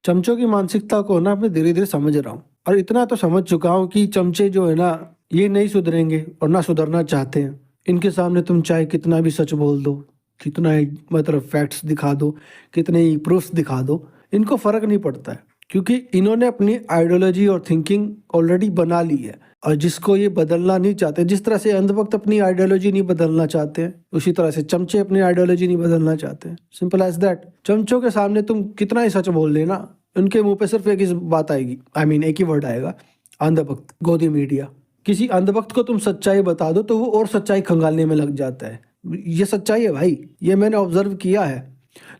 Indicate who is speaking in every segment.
Speaker 1: चमचों की मानसिकता को ना मैं धीरे धीरे समझ रहा हूँ, और इतना तो समझ चुका हूँ कि चमचे जो है ना, ये नहीं सुधरेंगे और ना सुधरना चाहते हैं। इनके सामने तुम चाहे कितना भी सच बोल दो, कितना ही मतलब फैक्ट्स दिखा दो, कितने ही प्रूफ्स दिखा दो, इनको फर्क नहीं पड़ता है, क्योंकि इन्होंने अपनी आइडियोलॉजी और थिंकिंग ऑलरेडी बना ली है। और जिसको ये बदलना नहीं चाहते, जिस तरह से अंधभक्त अपनी आइडियोलॉजी नहीं बदलना चाहते हैं, उसी तरह से चमचे अपनी आइडियोलॉजी नहीं बदलना चाहते हैं। Simple as that. चमचों के सामने तुम कितना ही सच बोल लेना, उनके मुंह पे सिर्फ एक ही बात आएगी, एक ही वर्ड आएगा, अंधभक्त, गोदी मीडिया। किसी अंधभक्त को तुम सच्चाई बता दो तो वो और सच्चाई खंगालने में लग जाता है। ये सच्चाई है भाई, ये मैंने ऑब्जर्व किया है।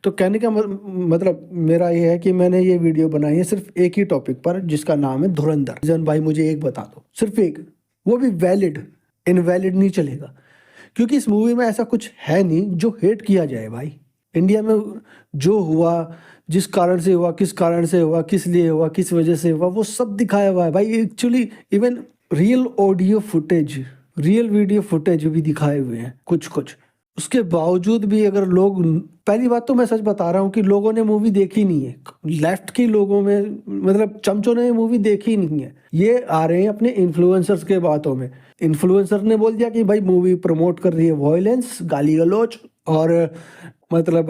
Speaker 1: तो कहने का मतलब मेरा ये है कि मैंने ये वीडियो बनाई है सिर्फ एक ही टॉपिक पर, जिसका नाम है धुरंधर। जन भाई मुझे एक बता दो, सिर्फ एक, वो भी वैलिड, इनवैलिड नहीं चलेगा, क्योंकि इस मूवी में ऐसा कुछ है नहीं जो हेट किया जाए भाई। इंडिया में जो हुआ, जिस कारण से हुआ, किस कारण से हुआ, किस लिए हुआ, किस वजह से हुआ, वो सब दिखाया हुआ है भाई। Actually even real audio footage, real video footage भी दिखाए हुए हैं कुछ कुछ। उसके बावजूद भी अगर लोग, पहली बात तो मैं सच बता रहा हूँ कि लोगों ने मूवी देखी नहीं है, लेफ्ट के लोगों में, मतलब चमचों ने मूवी देखी नहीं है। ये आ रहे हैं अपने इन्फ्लुएंसर्स के बातों में। इन्फ्लुएंसर ने बोल दिया कि भाई मूवी प्रमोट कर रही है वायलेंस, गाली गलौज और मतलब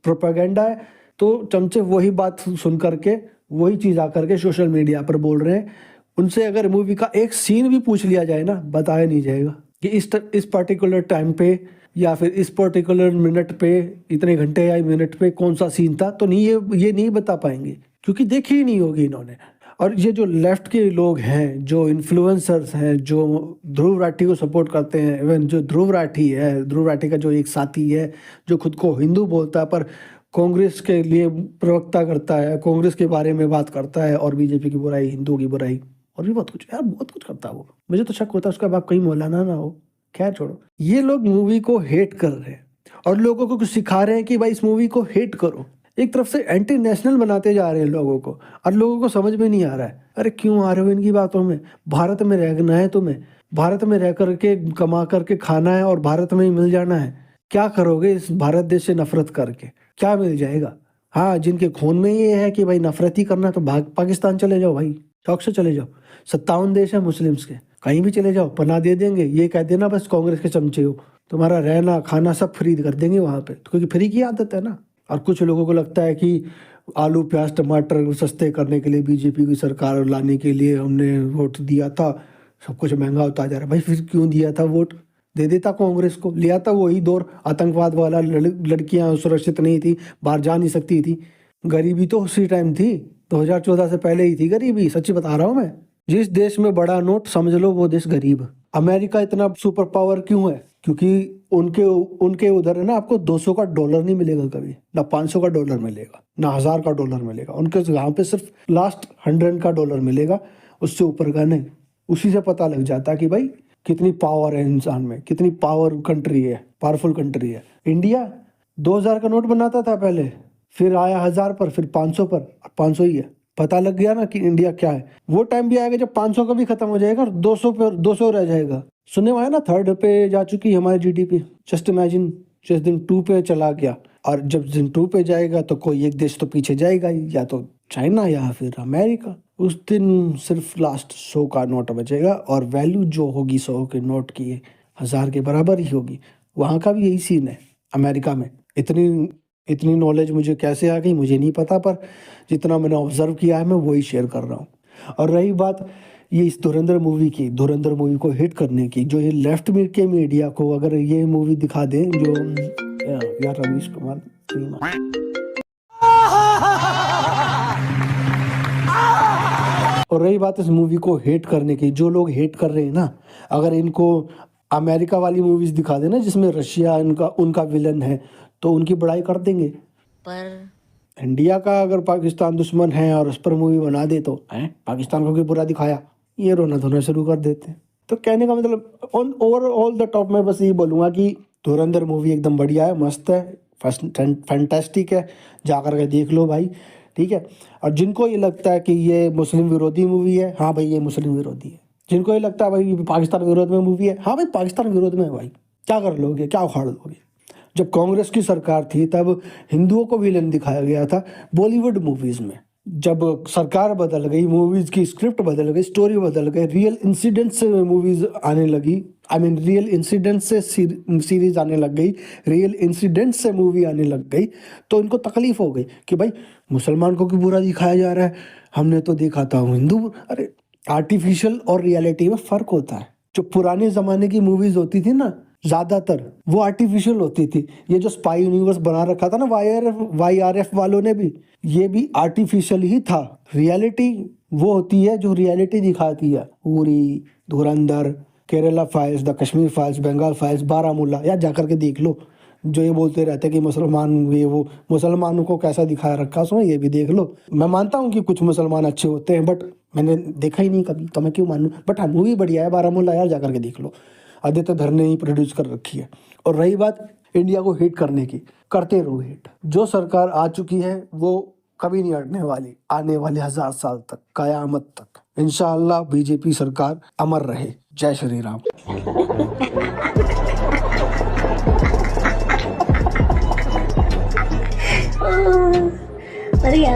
Speaker 1: प्रोपेगेंडा है, तो चमचे वही बात सुन करके, वही चीज़ आकर के सोशल मीडिया पर बोल रहे हैं। उनसे अगर मूवी का एक सीन भी पूछ लिया जाए ना, बताया नहीं जाएगा कि इस पर्टिकुलर टाइम पे या फिर इस पर्टिकुलर मिनट पे, इतने घंटे या मिनट पे कौन सा सीन था, तो नहीं, ये नहीं बता पाएंगे, क्योंकि देखी ही नहीं होगी इन्होंने। और ये जो लेफ्ट के लोग हैं, जो इन्फ्लुएंसर्स हैं, जो ध्रुव राठी को सपोर्ट करते हैं, इवन जो ध्रुव राठी है, ध्रुव राठी का जो एक साथी है जो खुद को हिंदू बोलता है पर कांग्रेस के लिए प्रवक्ता करता है, कांग्रेस के बारे में बात करता है, और बीजेपी की बुराई, हिंदू की बुराई, और भी बहुत कुछ यार, बहुत कुछ करता है वो। मुझे तो शक होता है उसका बाप कहीं मौलाना ना हो। खैर छोड़ो, ये लोग मूवी को हेट कर रहे हैं और लोगों को कुछ सिखा रहे हैं कि भाई इस मूवी को हेट करो। एक तरफ से एंटी नेशनल बनाते जा रहे हैं लोगों को, और लोगों को समझ में नहीं आ रहा है। अरे क्यों आ रहे हो इनकी बातों में? भारत में रहना है तुम्हें, भारत में रह करके कमा करके खाना है और भारत में ही मिल जाना है। क्या करोगे इस भारत देश से नफरत करके? क्या मिल जाएगा? हाँ, जिनके खून में ये है कि भाई नफरत ही करना, तो पाकिस्तान चले जाओ भाई, शौक से चले जाओ। 57 देश है मुस्लिम्स के, कहीं भी चले जाओ, पनाह दे देंगे। ये कह देना बस कांग्रेस के चमचे हो, तुम्हारा रहना खाना सब फ्री कर देंगे वहाँ पे, क्योंकि फ्री की आदत है ना। और कुछ लोगों को लगता है कि आलू प्याज टमाटर सस्ते करने के लिए बीजेपी की सरकार लाने के लिए हमने वोट दिया था, सब कुछ महंगा होता जा रहा है। भाई फिर क्यों दिया था वोट? दे देता कांग्रेस को, लिया था वही दौर आतंकवाद वाला, लड़कियां सुरक्षित नहीं थी, बाहर जा नहीं सकती थी, गरीबी तो उसी टाइम थी, 2014 से पहले ही थी गरीबी। सच्ची बता रहा हूँ मैं। जिस देश में बड़ा नोट, समझ लो वो देश गरीब। अमेरिका इतना सुपर पावर क्यों है? क्योंकि उनके उनके उधर है ना, आपको 200 का डॉलर नहीं मिलेगा कभी, ना 500 का डॉलर मिलेगा, ना 1000 का डॉलर मिलेगा। उनके यहाँ पे सिर्फ लास्ट 100 का डॉलर मिलेगा, उससे ऊपर का नहीं। उसी से पता लग जाता है कि भाई कितनी पावर है इंसान में, कितनी पावर कंट्री है, पावरफुल कंट्री है। इंडिया 2000 का नोट बनाता था पहले, फिर आया 1000 पर, फिर 500 पर, 500 ही है। पता लग गया ना कि इंडिया क्या है। वो टाइम भी आएगा जब 500 का भी खत्म हो जाएगा और 200 पर 200 रह जाएगा। सुनने में आया ना, 3rd पे जा चुकी है हमारी जीडीपी। जस्ट इमेजिन, जिस दिन 2 पे चला गया, और जब दिन 2 पे जाएगा तो कोई एक देश तो पीछे जाएगा ही, या तो चाइना या फिर अमेरिका। उस दिन सिर्फ लास्ट 100 का नोट बचेगा, और वैल्यू जो होगी 100 के नोट की 1000 के बराबर ही होगी। वहाँ का भी यही सीन है अमेरिका में। इतनी नॉलेज मुझे कैसे आ गई मुझे नहीं पता, पर जितना मैंने ऑब्जर्व किया है मैं वही शेयर कर रहा हूँ। और रही बात ये इस धुरंधर मूवी की, धुरंधर मूवी को हिट करने की, जो ये लेफ्ट के मीडिया को अगर ये मूवी दिखा दें, जो यार रवीश कुमार, और रही बात इस मूवी को हेट करने की, जो लोग हेट कर रहे हैं ना, अगर इनको अमेरिका वाली मूवीज दिखा देना जिसमें रशिया उनका विलन है, तो उनकी बड़ाई कर देंगे। पर इंडिया का अगर पाकिस्तान दुश्मन है और उस पर मूवी बना दे, तो पाकिस्तान को भी बुरा दिखाया, ये रोना धोना शुरू कर देते हैं। तो कहने का मतलब ओवरऑल द टॉप में बस ये बोलूँगा कि धुरंधर मूवी एकदम बढ़िया है, मस्त है, फैंटास्टिक है, जा कर के देख लो भाई, ठीक है। और जिनको ये लगता है कि ये मुस्लिम विरोधी मूवी है, हाँ भाई ये मुस्लिम विरोधी है। जिनको ये लगता है भाई पाकिस्तान विरोध में मूवी है, हाँ भाई पाकिस्तान विरोध में है भाई। क्या कर लोगे, क्या उखाड़ लोगे? जब कांग्रेस की सरकार थी तब हिंदुओं को विलन दिखाया गया था बॉलीवुड मूवीज में, जब सरकार बदल गई, मूवीज की स्क्रिप्ट बदल गई, स्टोरी बदल गई, रियल इंसिडेंट से मूवीज आने लगी, आई मीन रियल इंसिडेंट से सीरीज आने लग गई, रियल इंसिडेंट से मूवी आने लग गई, तो इनको तकलीफ हो गई कि भाई मुसलमान को क्यों बुरा दिखाया जा रहा है, हमने तो देखा था हिंदू। अरे आर्टिफिशियल और रियलिटी में फर्क होता है। जो पुराने जमाने की मूवीज होती थी ना, ज्यादातर वो आर्टिफिशियल होती थी। ये जो स्पाई यूनिवर्स बना रखा था ना YRF वालों ने भी, ये भी आर्टिफिशियल ही था। रियलिटी वो होती है जो रियलिटी दिखाती है। Uri, Dhurandhar, Kerala files, the Kashmir files, Bengal files, Baramulla, या जाकर के देख लो। जो ये बोलते रहते हैं कि मुसलमान ये वो, मुसलमानों को कैसा दिखाया रखा उसमें, ये भी देख लो। मैं मानता हूँ कि कुछ मुसलमान अच्छे होते हैं, बट मैंने देखा ही नहीं कभी, तो मैं क्यों मानूं। बट हाँ, मूवी बढ़िया है बारामूला, यार जाकर के देख लो। आदित्य धर ने ही प्रोड्यूस कर रखी है। और रही बात इंडिया को हिट करने की, करते रहो हिट। जो सरकार आ चुकी है वो कभी नहीं हटने वाली, आने वाले 1000 साल तक, कयामत तक इंशाअल्लाह बीजेपी सरकार अमर रहे। जय श्री राम।
Speaker 2: बढ़िया।